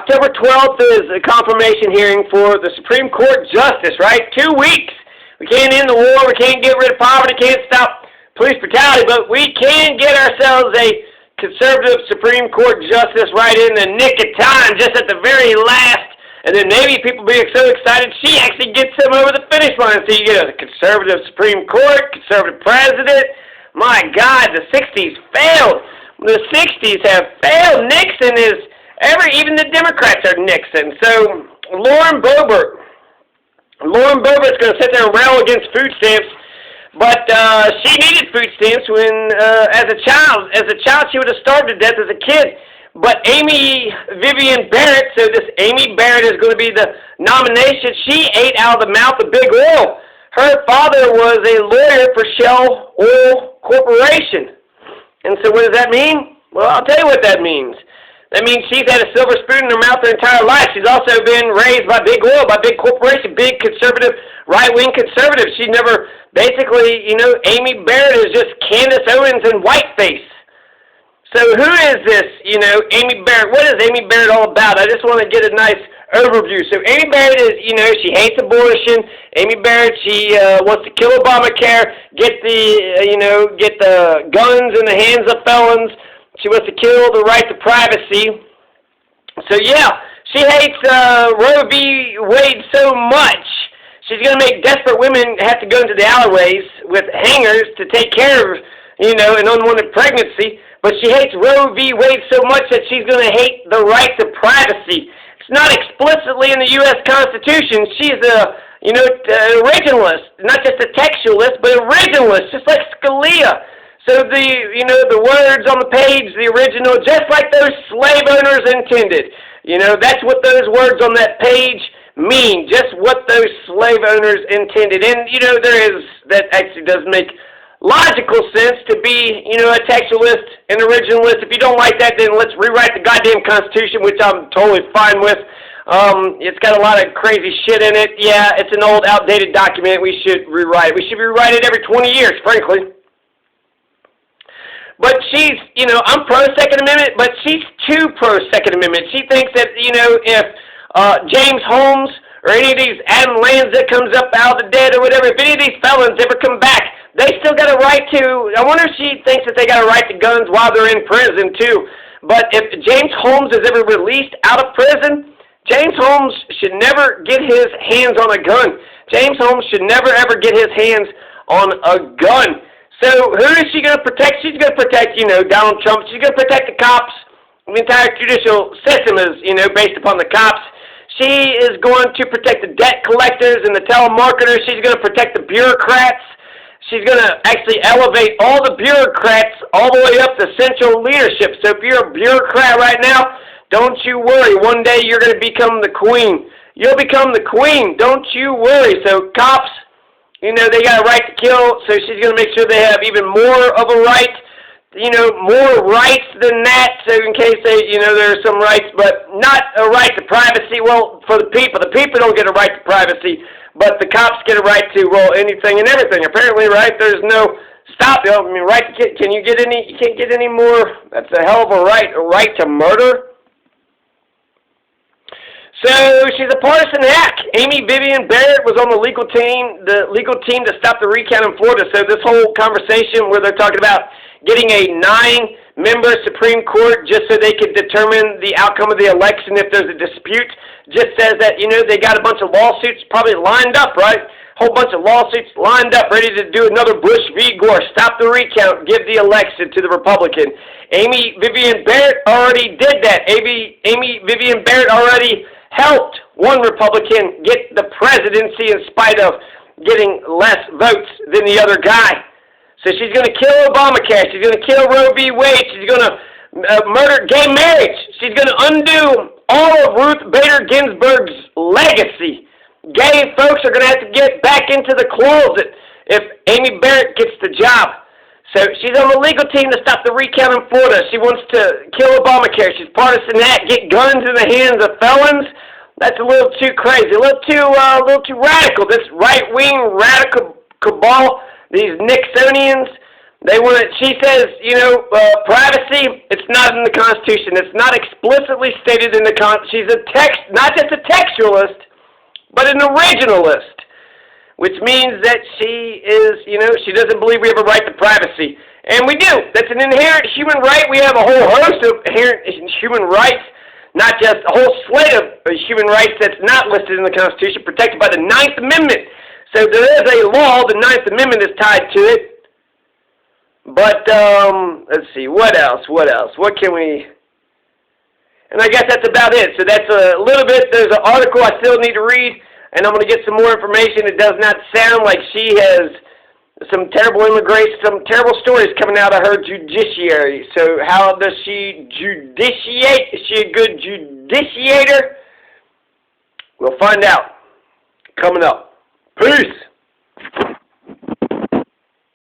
October 12th is a confirmation hearing for the Supreme Court Justice, right? 2 weeks. We can't end the war. We can't get rid of poverty. Can't stop police brutality. But we can get ourselves a conservative Supreme Court Justice right in the nick of time, just at the very last. And then maybe people being so excited, she actually gets them over the finish line. So you get a conservative Supreme Court, conservative president. My God, the 60s failed. The 60s have failed. Nixon is... even the Democrats are Nixon. So Lauren Boebert's going to sit there and rail against food stamps, but she needed food stamps when, as a child. As a child, she would have starved to death as a kid. But Vivien Barrett, so this Amy Barrett is going to be the nomination. She ate out of the mouth of Big Oil. Her father was a lawyer for Shell Oil Corporation. And so what does that mean? Well, I'll tell you what that means. That means she's had a silver spoon in her mouth her entire life. She's also been raised by big oil, by big corporation, big conservative, right-wing conservative. She never, basically, Amy Barrett is just Candace Owens in whiteface. So who is this, Amy Barrett? What is Amy Barrett all about? I just want to get a nice overview. So Amy Barrett is, she hates abortion. Amy Barrett, she wants to kill Obamacare, get the guns in the hands of felons. She wants to kill the right to privacy. So, yeah, she hates Roe v. Wade so much. She's going to make desperate women have to go into the alleyways with hangers to take care of, an unwanted pregnancy. But she hates Roe v. Wade so much that she's going to hate the right to privacy. It's not explicitly in the U.S. Constitution. She's originalist, not just a textualist, but originalist, just like Scalia. So the words on the page, the original, just like those slave owners intended. That's what those words on that page mean, just what those slave owners intended. And, that actually does make logical sense to be, a textualist, an originalist. If you don't like that, then let's rewrite the goddamn Constitution, which I'm totally fine with. It's got a lot of crazy shit in it. Yeah, it's an old, outdated document. We should rewrite it. We should rewrite it every 20 years, frankly. But she's, I'm pro-Second Amendment, but she's too pro-Second Amendment. She thinks that, if James Holmes or any of these Adam Lanza comes up out of the dead or whatever, if any of these felons ever come back, they still got a right to, I wonder if she thinks that they got a right to guns while they're in prison, too. But if James Holmes is ever released out of prison, James Holmes should never get his hands on a gun. James Holmes should never, ever get his hands on a gun. So who is she going to protect? She's going to protect, Donald Trump. She's going to protect the cops. The entire judicial system is, based upon the cops. She is going to protect the debt collectors and the telemarketers. She's going to protect the bureaucrats. She's going to actually elevate all the bureaucrats all the way up to central leadership. So if you're a bureaucrat right now, don't you worry. One day you're going to become the queen. You'll become the queen. Don't you worry. So cops, they got a right to kill, so she's going to make sure they have even more of a right, more rights than that, so in case there are some rights, but not a right to privacy. Well, for the people don't get a right to privacy, but the cops get a right to, anything and everything. Apparently, right, there's no stop. Right to you can't get any more. That's a hell of a right to murder. So she's a partisan hack. Vivien Barrett was on the legal team to stop the recount in Florida. So this whole conversation where they're talking about getting a 9-member Supreme Court just so they could determine the outcome of the election if there's a dispute, just says that, they got a bunch of lawsuits probably lined up, right? Whole bunch of lawsuits lined up, ready to do another Bush v. Gore, stop the recount, give the election to the Republican. Vivien Barrett already did that. Vivien Barrett already helped one Republican get the presidency in spite of getting less votes than the other guy. So she's going to kill Obamacare. She's going to kill Roe v. Wade. She's going to murder gay marriage. She's going to undo all of Ruth Bader Ginsburg's legacy. Gay folks are going to have to get back into the closet if Amy Barrett gets the job. So she's on the legal team to stop the recount in Florida. She wants to kill Obamacare. She's partisan that, get guns in the hands of felons. That's a little too crazy, a little too radical. This right-wing radical cabal, these Nixonians, They want to, she says, privacy, it's not in the Constitution. It's not explicitly stated in the Constitution. She's not just a textualist, but an originalist, which means that she is, she doesn't believe we have a right to privacy. And we do. That's an inherent human right. We have a whole host of inherent human rights, not just a whole slate of human rights that's not listed in the Constitution, protected by the 9th Amendment. So there is a law, the 9th Amendment is tied to it. But, let's see, what else? What can we... And I guess that's about it. So that's a little bit, there's an article I still need to read, and I'm going to get some more information. It does not sound like she has some terrible immigration, some terrible stories coming out of her judiciary. So how does she judiciate? Is she a good judiciator? We'll find out. Coming up. Peace.